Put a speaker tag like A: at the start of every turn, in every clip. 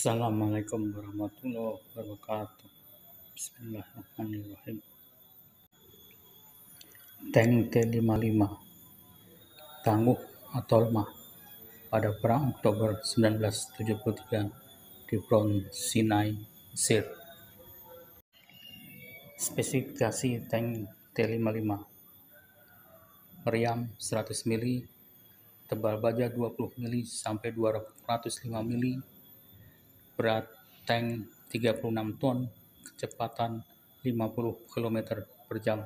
A: Assalamualaikum warahmatullahi wabarakatuh. Bismillahirrahmanirrahim. Tank T-55 tangguh atau lemah pada Perang Oktober 1973 di front Sinai, Mesir. Spesifikasi tank T-55: meriam 100 mili, tebal baja 20 mili sampai 205 mili, berat tank 36 ton, kecepatan 50 km per jam.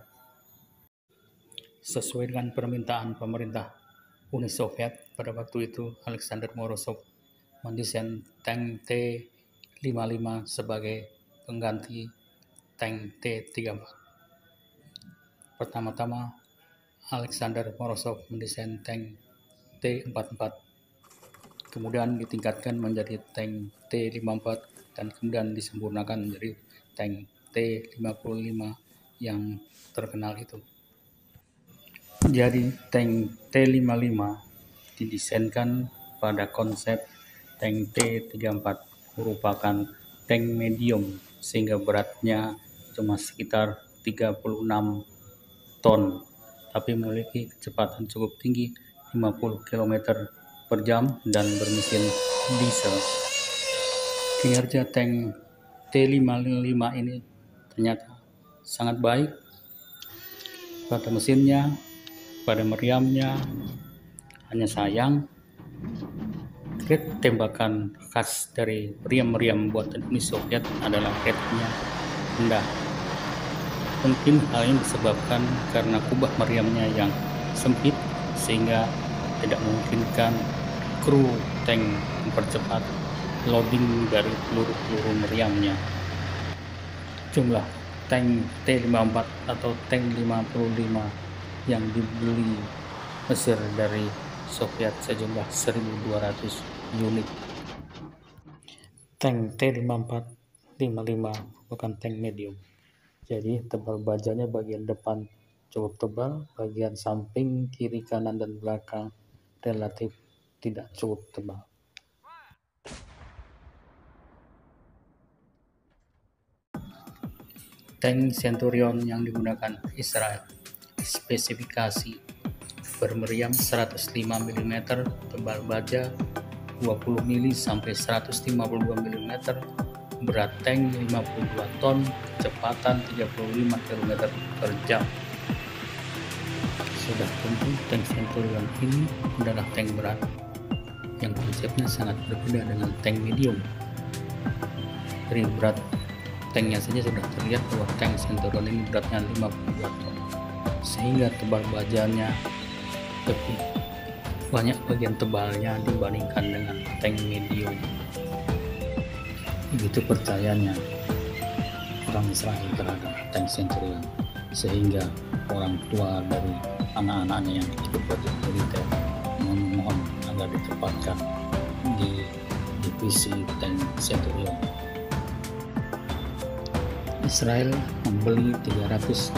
A: Sesuai dengan permintaan pemerintah Uni Soviet pada waktu itu, Alexander Morozov mendesain tank T-55 sebagai pengganti tank T-34. Pertama-tama, Alexander Morozov mendesain tank T-44, kemudian ditingkatkan menjadi tank T-54 dan kemudian disempurnakan menjadi tank T-55 yang terkenal itu. Jadi tank T-55 didesainkan pada konsep tank T-34 merupakan tank medium sehingga beratnya cuma sekitar 36 ton, tapi memiliki kecepatan cukup tinggi 50 km per jam dan bermesin diesel. Kinerja tank T-55 ini ternyata sangat baik pada mesinnya, pada meriamnya. Hanya sayang, rate tembakan khas dari meriam-meriam buatan Uni Soviet adalah rate-nya rendah. Mungkin hal ini disebabkan karena kubah meriamnya yang sempit sehingga tidak memungkinkan kru tank mempercepat loading dari peluru-peluru meriamnya. Jumlah tank T-54 atau tank 55 yang dibeli Mesir dari Soviet sejumlah 1.200 unit. Tank T-55 bukan tank medium, jadi tebal bajanya bagian depan cukup tebal, bagian samping, kiri, kanan, dan belakang relatif tidak cukup tebal. Tank Centurion yang digunakan Israel. Spesifikasi: bermeriam 105 mm, tebal baja 20 mili sampai 152 mm, berat tank 52 ton, kecepatan 35 km per jam. Sudah tentu tank Centurion ini adalah tank berat yang konsepnya sangat berbeda dengan tank medium. Dari berat tanknya saja sudah terlihat bahwa tank Centurion ini beratnya 52 ton, sehingga tebal bajanya lebih banyak bagian tebalnya dibandingkan dengan tank medium. Begitu percayanya orang Israel terhadap tank Centurion, sehingga orang tua dari anak-anaknya yang ikut belajar militer memohon agar ditempatkan di divisi tank Centurion. Israel membeli 385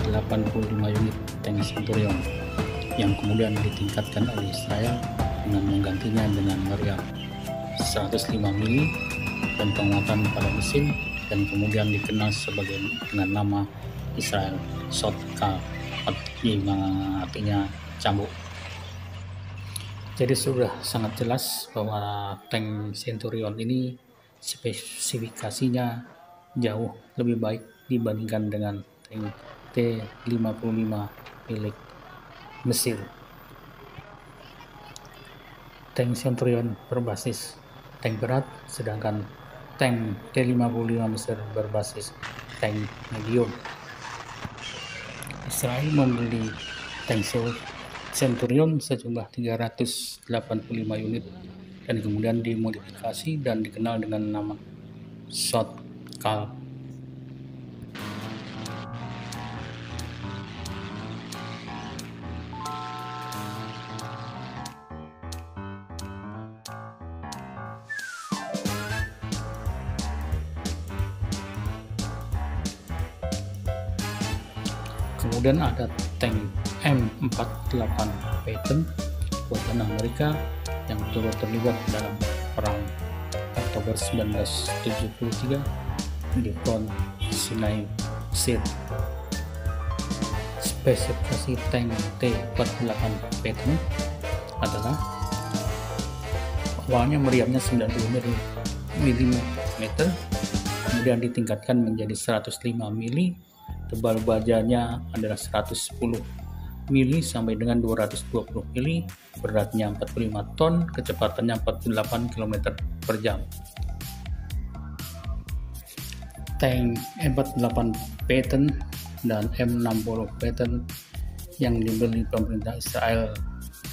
A: unit tank Centurion yang kemudian ditingkatkan oleh Israel dengan menggantinya dengan meriam 105 mili dan penguatan pada mesin, dan kemudian dikenal dengan nama Israel Shotgun, artinya cambuk. Jadi sudah sangat jelas bahwa tank Centurion ini spesifikasinya jauh lebih baik dibandingkan dengan tank T-55 milik Mesir. Tank Centurion berbasis tank berat, sedangkan tank T-55 Mesir berbasis tank medium. Israel membeli tank Centurion sejumlah 385 unit dan kemudian dimodifikasi dan dikenal dengan nama Shotgun. Kemudian ada tank M48 Patton buatan Amerika yang turut terlibat dalam Perang Oktober Oktober 1973 di front Sinai, Mesir. Spesifikasi tank T-48 Patton adalah awalnya meriamnya 90 mm, kemudian ditingkatkan menjadi 105 mm, tebal bajanya adalah 110 mm sampai dengan 220 mm, beratnya 45 ton, kecepatannya 48 km per jam. Tank M48 Patton dan M60 Patton yang dibeli pemerintah Israel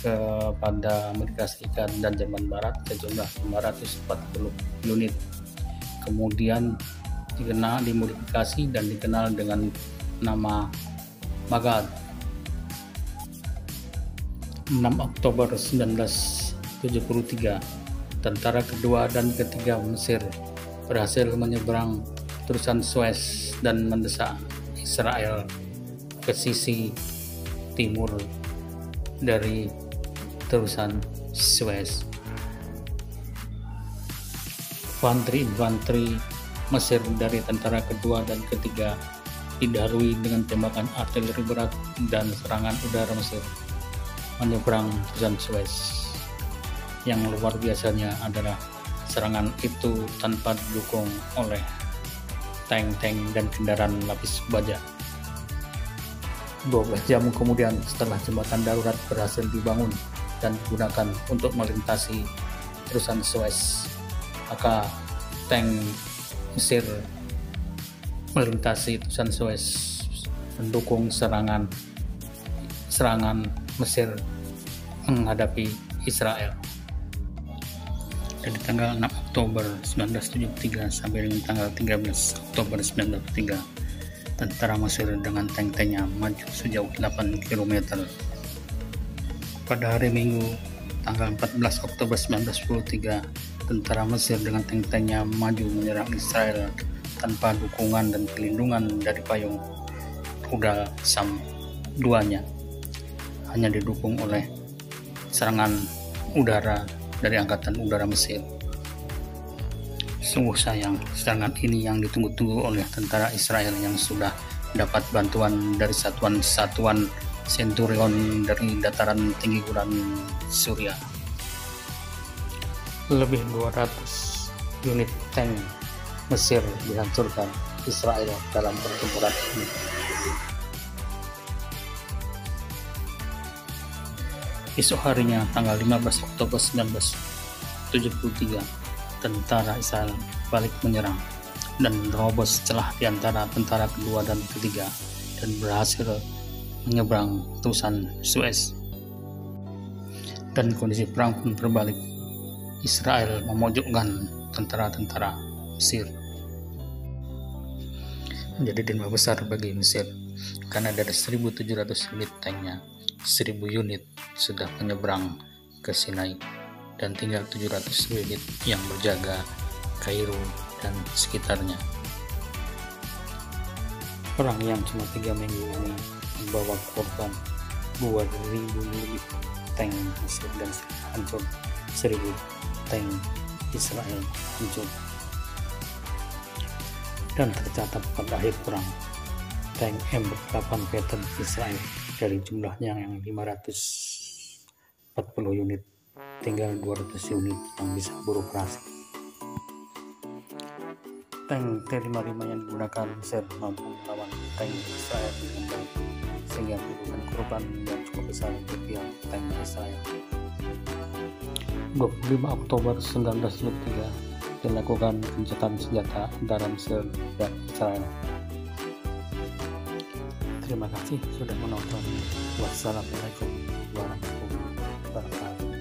A: kepada Amerika Serikat dan Jerman Barat sejumlah 540 unit. Kemudian dimodifikasi dan dikenal dengan nama Magad. 6 Oktober 1973, tentara kedua dan ketiga Mesir berhasil menyeberang terusan Suez dan mendesak Israel ke sisi timur dari terusan Suez. Infanteri Mesir dari tentara kedua dan ketiga didahului dengan tembakan artileri berat dan serangan udara Mesir menyeberang terusan Suez. Yang luar biasanya adalah serangan itu tanpa didukung oleh tank-tank dan kendaraan lapis baja. 12 jam kemudian setelah jembatan darurat berhasil dibangun dan digunakan untuk melintasi terusan Suez, maka tank Mesir melintasi terusan Suez mendukung serangan Mesir menghadapi Israel. Dari tanggal 6 Oktober 1973 sampai dengan tanggal 13 Oktober 1973, tentara Mesir dengan tank-tanknya maju sejauh 8 km. Pada hari Minggu, tanggal 14 Oktober 1973, tentara Mesir dengan tank-tanknya maju menyerang Israel tanpa dukungan dan pelindungan dari payung rudal SAM 2-nya. Hanya didukung oleh serangan udara dari Angkatan Udara Mesir. Sungguh sayang, serangan ini yang ditunggu-tunggu oleh tentara Israel yang sudah dapat bantuan dari satuan-satuan Centurion dari dataran tinggi Golan Suriah. Lebih 200 unit tank Mesir dihancurkan Israel dalam pertempuran ini. Esok harinya, tanggal 15 Oktober 1973, tentara Israel balik menyerang dan menerobos celah di antara tentara kedua dan ketiga dan berhasil menyeberang terusan Suez. Dan kondisi perang pun berbalik. Israel memojokkan tentara-tentara Mesir. Menjadi dilema besar bagi Mesir karena dari 1.700 unit tanknya, 1.000 unit sudah menyeberang ke Sinai dan tinggal 700 unit yang berjaga Kairo dan sekitarnya. Perang yang cuma 3 minggu ini membawa korban 2.000 lebih tank Mesir dan hancur, 1.000 tank Israel hancur. Dan tercatat pada akhir perang, tank M48 Patton Israel dari jumlahnya yang 540 unit, tinggal 200 unit yang bisa beroperasi. Tank T-55 yang digunakan Mesir mampu melawan tank Israel dengan baik, sehingga menimbulkan korban yang cukup besar untuk pihak tank Israel. 25 Oktober 1973 dilakukan gencatan senjata antara Mesir dan Israel. Terima kasih sudah menonton. Wassalamualaikum warahmatullahi wabarakatuh.